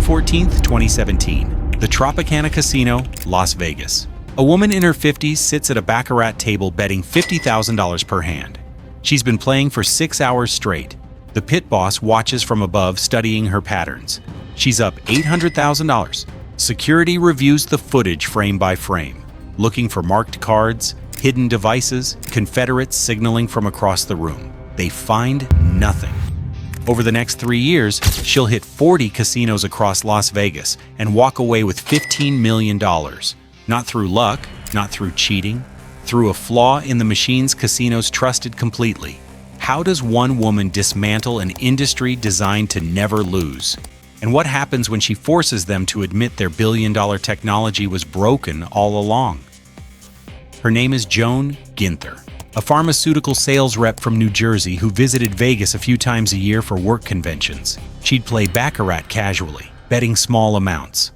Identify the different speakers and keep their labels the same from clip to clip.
Speaker 1: 14, 2017, the Tropicana Casino, Las Vegas. A woman in her 50s sits at a baccarat table betting $50,000 per hand. She's been playing for 6 hours straight. The pit boss watches from above, studying her patterns. She's up $800,000. Security reviews the footage frame by frame, looking for marked cards, hidden devices, Confederates signaling from across the room. They find nothing. Over the next 3 years, she'll hit 40 casinos across Las Vegas and walk away with $15 million. Not through luck, not through cheating, through a flaw in the machines casinos trusted completely. How does one woman dismantle an industry designed to never lose? And what happens when she forces them to admit their billion-dollar technology was broken all along? Her name is Joan Ginther, a pharmaceutical sales rep from New Jersey who visited Vegas a few times a year for work conventions. She'd play baccarat casually, betting small amounts.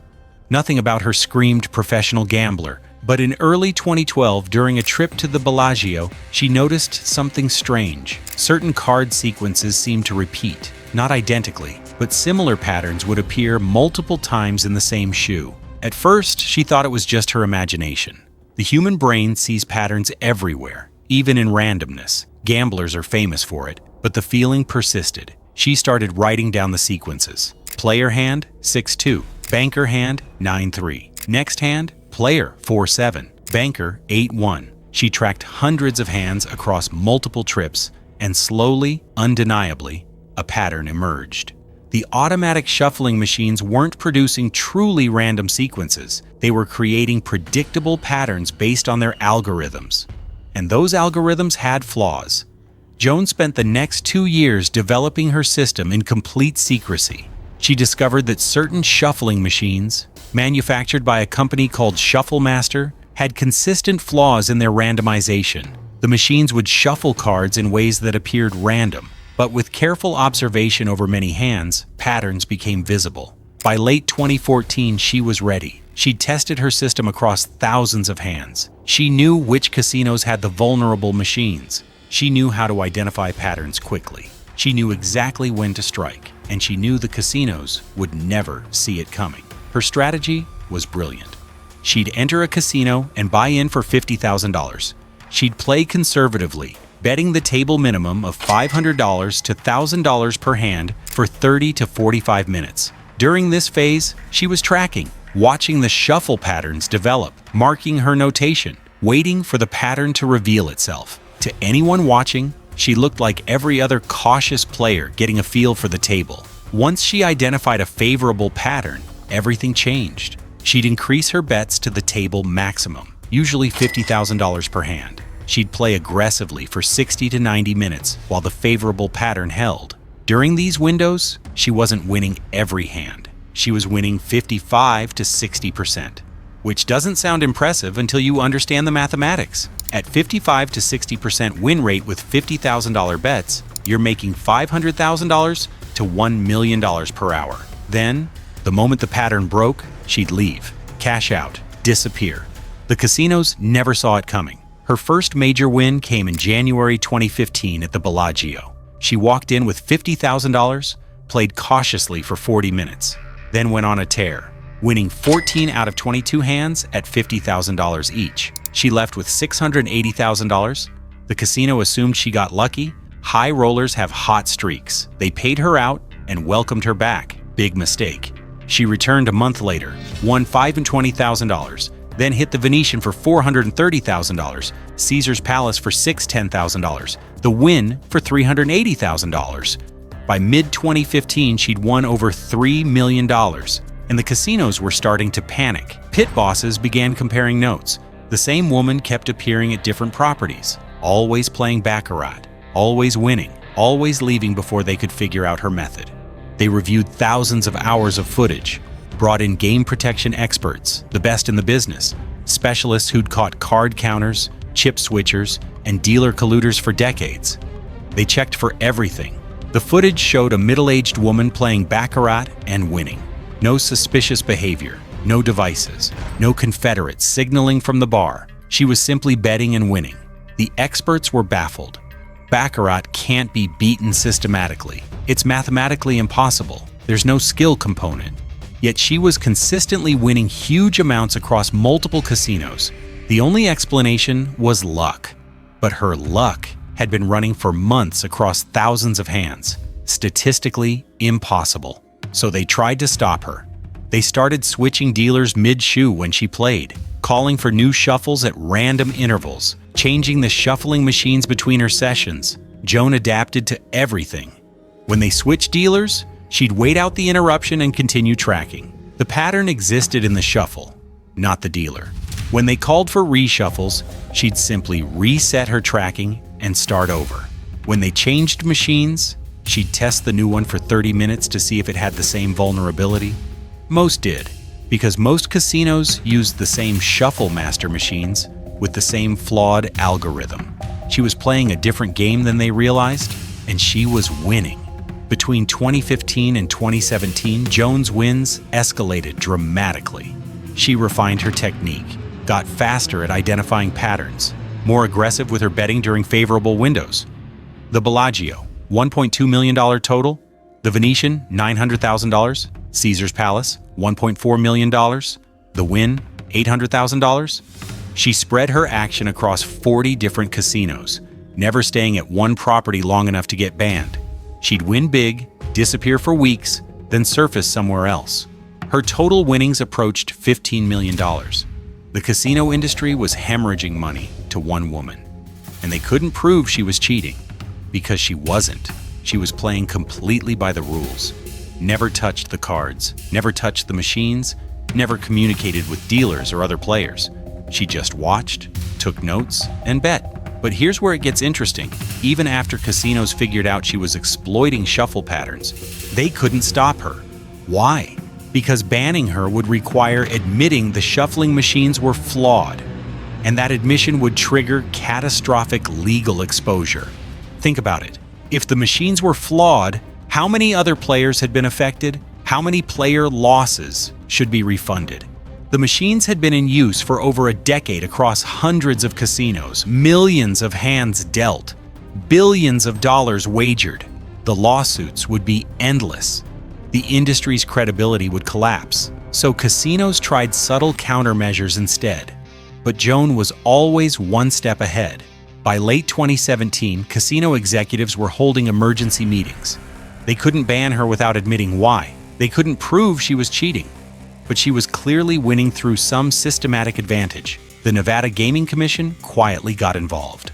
Speaker 1: Nothing about her screamed professional gambler, but in early 2012, during a trip to the Bellagio, she noticed something strange. Certain card sequences seemed to repeat, not identically, but similar patterns would appear multiple times in the same shoe. At first, she thought it was just her imagination. The human brain sees patterns everywhere, even in randomness. Gamblers are famous for it, but the feeling persisted. She started writing down the sequences. Player hand, 6-2. Banker hand, 9-3. Next hand, player, 4-7. Banker, 8-1. She tracked hundreds of hands across multiple trips, and slowly, undeniably, a pattern emerged. The automatic shuffling machines weren't producing truly random sequences. They were creating predictable patterns based on their algorithms. And those algorithms had flaws. Joan spent the next 2 years developing her system in complete secrecy. She discovered that certain shuffling machines, manufactured by a company called Shuffle Master, had consistent flaws in their randomization. The machines would shuffle cards in ways that appeared random, but with careful observation over many hands, patterns became visible. By late 2014, she was ready. She'd tested her system across thousands of hands. She knew which casinos had the vulnerable machines. She knew how to identify patterns quickly. She knew exactly when to strike, and she knew the casinos would never see it coming. Her strategy was brilliant. She'd enter a casino and buy in for $50,000. She'd play conservatively, betting the table minimum of $500 to $1,000 per hand for 30 to 45 minutes. During this phase, she was tracking, watching the shuffle patterns develop, marking her notation, waiting for the pattern to reveal itself. To anyone watching, she looked like every other cautious player getting a feel for the table. Once she identified a favorable pattern, everything changed. She'd increase her bets to the table maximum, usually $50,000 per hand. She'd play aggressively for 60 to 90 minutes while the favorable pattern held. During these windows, she wasn't winning every hand. She was winning 55 to 60%, which doesn't sound impressive until you understand the mathematics. At 55 to 60% win rate with $50,000 bets, you're making $500,000 to $1 million per hour. Then, the moment the pattern broke, she'd leave, cash out, disappear. The casinos never saw it coming. Her first major win came in January 2015 at the Bellagio. She walked in with $50,000, played cautiously for 40 minutes, then went on a tear, winning 14 out of 22 hands at $50,000 each. She left with $680,000. The casino assumed she got lucky. High rollers have hot streaks. They paid her out and welcomed her back. Big mistake. She returned a month later, won $520,000, then hit the Venetian for $430,000, Caesar's Palace for $10,000, the Wynn for $380,000. By mid-2015, she'd won over $3 million, and the casinos were starting to panic. Pit bosses began comparing notes. The same woman kept appearing at different properties, always playing baccarat, always winning, always leaving before they could figure out her method. They reviewed thousands of hours of footage, brought in game protection experts, the best in the business, specialists who'd caught card counters, chip switchers, and dealer colluders for decades. They checked for everything. The footage showed a middle-aged woman playing baccarat and winning. No suspicious behavior, no devices, no Confederates signaling from the bar. She was simply betting and winning. The experts were baffled. Baccarat can't be beaten systematically. It's mathematically impossible. There's no skill component. Yet she was consistently winning huge amounts across multiple casinos. The only explanation was luck. But her luck had been running for months across thousands of hands. Statistically impossible. So they tried to stop her. They started switching dealers mid-shoe when she played, calling for new shuffles at random intervals, changing the shuffling machines between her sessions. Joan adapted to everything. When they switched dealers, she'd wait out the interruption and continue tracking. The pattern existed in the shuffle, not the dealer. When they called for reshuffles, she'd simply reset her tracking and start over. When they changed machines, she'd test the new one for 30 minutes to see if it had the same vulnerability. Most did, because most casinos used the same shuffle master machines with the same flawed algorithm. She was playing a different game than they realized, and she was winning. Between 2015 and 2017, Joan's wins escalated dramatically. She refined her technique, got faster at identifying patterns, more aggressive with her betting during favorable windows. The Bellagio, $1.2 million total. The Venetian, $900,000. Caesar's Palace, $1.4 million. The Wynn, $800,000. She spread her action across 40 different casinos, never staying at one property long enough to get banned. She'd win big, disappear for weeks, then surface somewhere else. Her total winnings approached $15 million. The casino industry was hemorrhaging money to one woman, and they couldn't prove she was cheating, because she wasn't. She was playing completely by the rules. Never touched the cards, never touched the machines, never communicated with dealers or other players. She just watched, took notes, and bet. But here's where it gets interesting. Even after casinos figured out she was exploiting shuffle patterns, they couldn't stop her. Why? Because banning her would require admitting the shuffling machines were flawed, and that admission would trigger catastrophic legal exposure. Think about it. If the machines were flawed, how many other players had been affected? How many player losses should be refunded? The machines had been in use for over a decade across hundreds of casinos, millions of hands dealt, billions of dollars wagered. The lawsuits would be endless. The industry's credibility would collapse. So casinos tried subtle countermeasures instead. But Joan was always one step ahead. By late 2017, casino executives were holding emergency meetings. They couldn't ban her without admitting why. They couldn't prove she was cheating. But she was clearly winning through some systematic advantage. The Nevada Gaming Commission quietly got involved.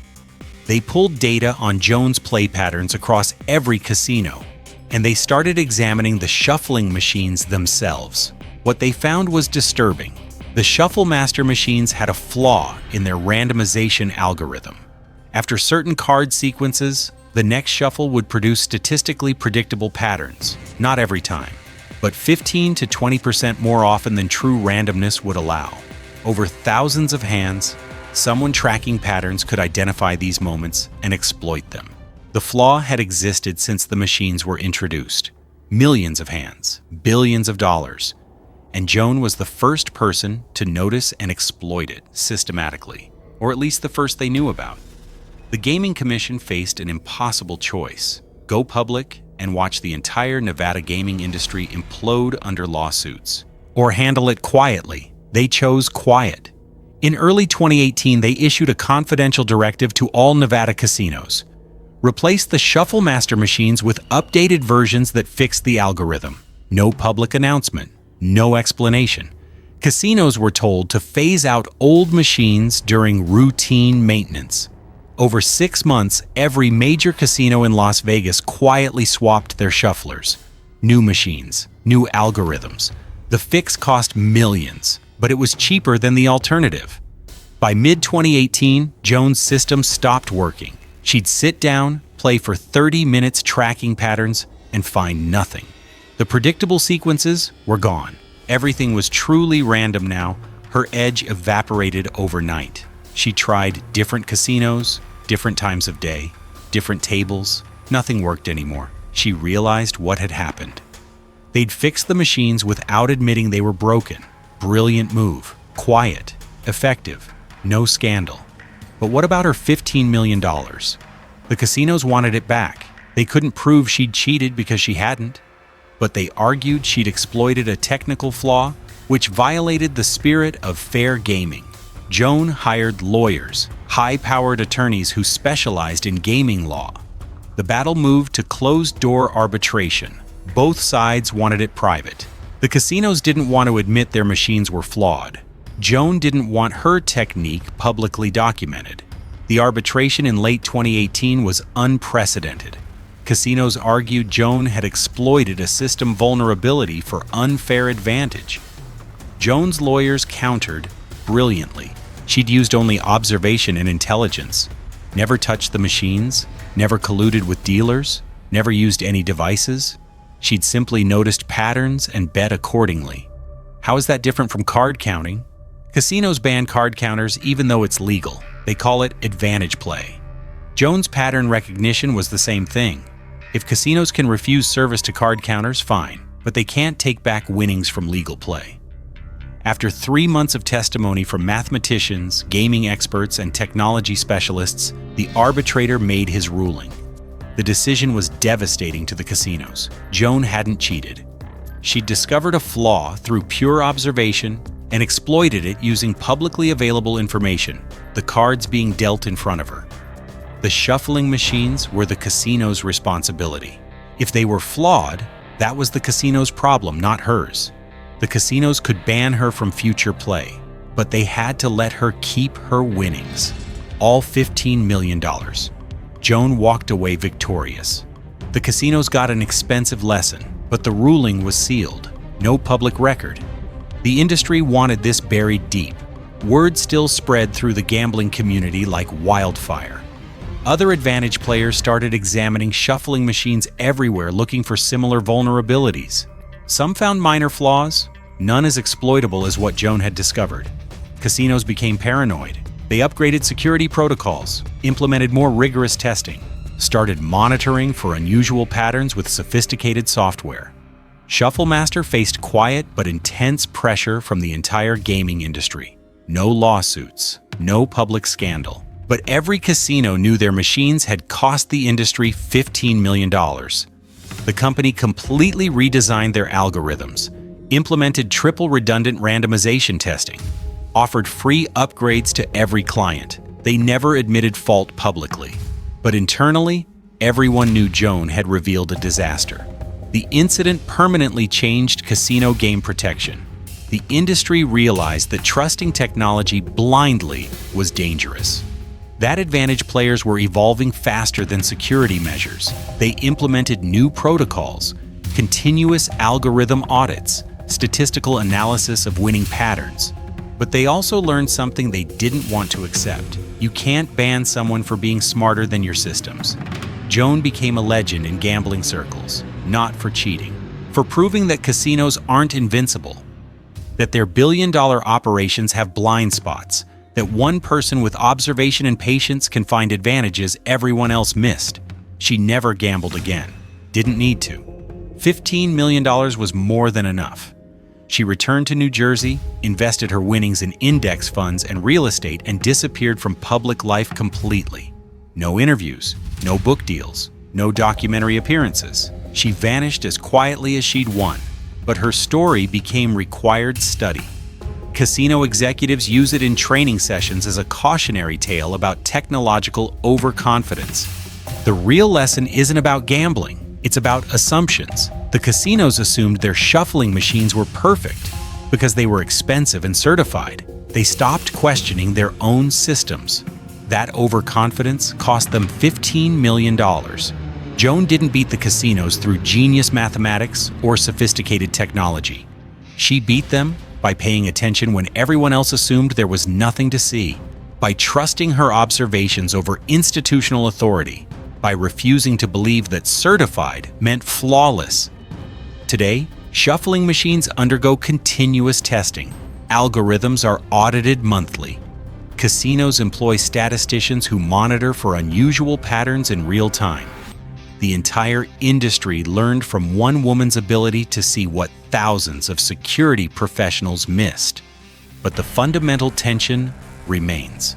Speaker 1: They pulled data on Joan's play patterns across every casino, and they started examining the shuffling machines themselves. What they found was disturbing. The shuffle master machines had a flaw in their randomization algorithm. After certain card sequences, the next shuffle would produce statistically predictable patterns, not every time, but 15 to 20% more often than true randomness would allow. Over thousands of hands, someone tracking patterns could identify these moments and exploit them. The flaw had existed since the machines were introduced. Millions of hands, billions of dollars, and Joan was the first person to notice and exploit it systematically, or at least the first they knew about. The Gaming Commission faced an impossible choice: go public and watch the entire Nevada gaming industry implode under lawsuits, or handle it quietly. They chose quiet. In early 2018, they issued a confidential directive to all Nevada casinos. Replace the shuffle master machines with updated versions that fixed the algorithm. No public announcement, no explanation. Casinos were told to phase out old machines during routine maintenance. Over 6 months, every major casino in Las Vegas quietly swapped their shufflers. New machines, new algorithms. The fix cost millions, but it was cheaper than the alternative. By mid-2018, Joan's system stopped working. She'd sit down, play for 30 minutes tracking patterns, and find nothing. The predictable sequences were gone. Everything was truly random now. Her edge evaporated overnight. She tried different casinos, different times of day, different tables. Nothing worked anymore. She realized what had happened. They'd fixed the machines without admitting they were broken. Brilliant move. Quiet. Effective. No scandal. But what about her $15 million? The casinos wanted it back. They couldn't prove she'd cheated because she hadn't. but they argued she'd exploited a technical flaw which violated the spirit of fair gaming. Joan hired lawyers, high-powered attorneys who specialized in gaming law. The battle moved to closed-door arbitration. Both sides wanted it private. The casinos didn't want to admit their machines were flawed. Joan didn't want her technique publicly documented. The arbitration in late 2018 was unprecedented. Casinos argued Joan had exploited a system vulnerability for unfair advantage. Joan's lawyers countered brilliantly. She'd used only observation and intelligence, never touched the machines, never colluded with dealers, never used any devices. She'd simply noticed patterns and bet accordingly. How is that different from card counting? Casinos ban card counters even though it's legal. They call it advantage play. Joan's pattern recognition was the same thing. If casinos can refuse service to card counters, fine, but they can't take back winnings from legal play. After 3 months of testimony from mathematicians, gaming experts, and technology specialists, the arbitrator made his ruling. The decision was devastating to the casinos. Joan hadn't cheated. She'd discovered a flaw through pure observation and exploited it using publicly available information, the cards being dealt in front of her. The shuffling machines were the casino's responsibility. If they were flawed, that was the casino's problem, not hers. The casinos could ban her from future play, but they had to let her keep her winnings, all $15 million. Joan walked away victorious. The casinos got an expensive lesson, but the ruling was sealed. No public record. The industry wanted this buried deep. Word still spread through the gambling community like wildfire. Other advantage players started examining shuffling machines everywhere looking for similar vulnerabilities. Some found minor flaws, none as exploitable as what Joan had discovered. Casinos became paranoid. They upgraded security protocols, implemented more rigorous testing, started monitoring for unusual patterns with sophisticated software. Shufflemaster faced quiet but intense pressure from the entire gaming industry. No lawsuits, no public scandal. But every casino knew their machines had cost the industry $15 million. The company completely redesigned their algorithms, implemented triple redundant randomization testing, offered free upgrades to every client. They never admitted fault publicly. But internally, everyone knew Joan had revealed a disaster. The incident permanently changed casino game protection. The industry realized that trusting technology blindly was dangerous. That advantage players were evolving faster than security measures. They implemented new protocols, continuous algorithm audits, statistical analysis of winning patterns. But they also learned something they didn't want to accept. You can't ban someone for being smarter than your systems. Joan became a legend in gambling circles, not for cheating, for proving that casinos aren't invincible, that their billion-dollar operations have blind spots, that one person with observation and patience can find advantages everyone else missed. She never gambled again. Didn't need to. $15 million was more than enough. She returned to New Jersey, invested her winnings in index funds and real estate, and disappeared from public life completely. No interviews, no book deals, no documentary appearances. She vanished as quietly as she'd won, but her story became required study. Casino executives use it in training sessions as a cautionary tale about technological overconfidence. The real lesson isn't about gambling, it's about assumptions. The casinos assumed their shuffling machines were perfect because they were expensive and certified. They stopped questioning their own systems. That overconfidence cost them $15 million. Joan didn't beat the casinos through genius mathematics or sophisticated technology. She beat them by paying attention when everyone else assumed there was nothing to see, by trusting her observations over institutional authority, by refusing to believe that certified meant flawless. Today, shuffling machines undergo continuous testing. Algorithms are audited monthly. Casinos employ statisticians who monitor for unusual patterns in real time. The entire industry learned from one woman's ability to see what thousands of security professionals missed. But the fundamental tension remains.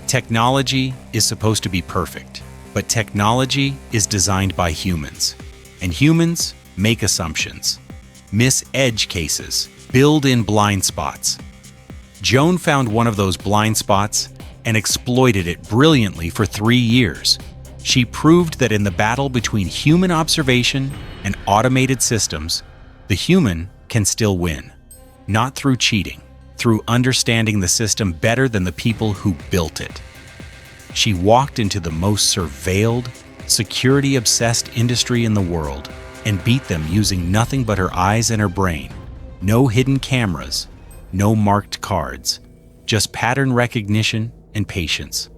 Speaker 1: Technology is supposed to be perfect, but technology is designed by humans, and humans make assumptions, miss edge cases, build in blind spots. Joan found one of those blind spots and exploited it brilliantly for 3 years. She proved that in the battle between human observation and automated systems, the human can still win, not through cheating, through understanding the system better than the people who built it. She walked into the most surveilled, security-obsessed industry in the world and beat them using nothing but her eyes and her brain. No hidden cameras, no marked cards, just pattern recognition and patience.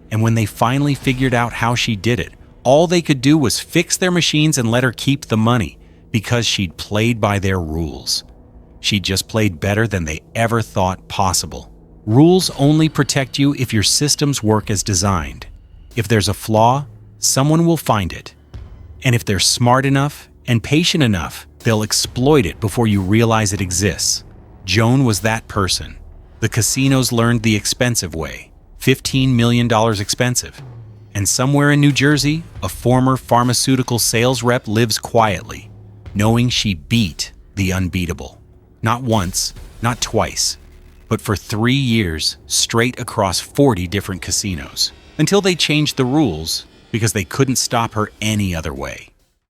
Speaker 1: And when they finally figured out how she did it, all they could do was fix their machines and let her keep the money because she'd played by their rules. She just played better than they ever thought possible. Rules only protect you if your systems work as designed. If there's a flaw, someone will find it. And if they're smart enough and patient enough, they'll exploit it before you realize it exists. Joan was that person. The casinos learned the expensive way, $15 million expensive. And somewhere in New Jersey, a former pharmaceutical sales rep lives quietly, knowing she beat the unbeatable. Not once, not twice, but for 3 years straight across 40 different casinos, until they changed the rules because they couldn't stop her any other way.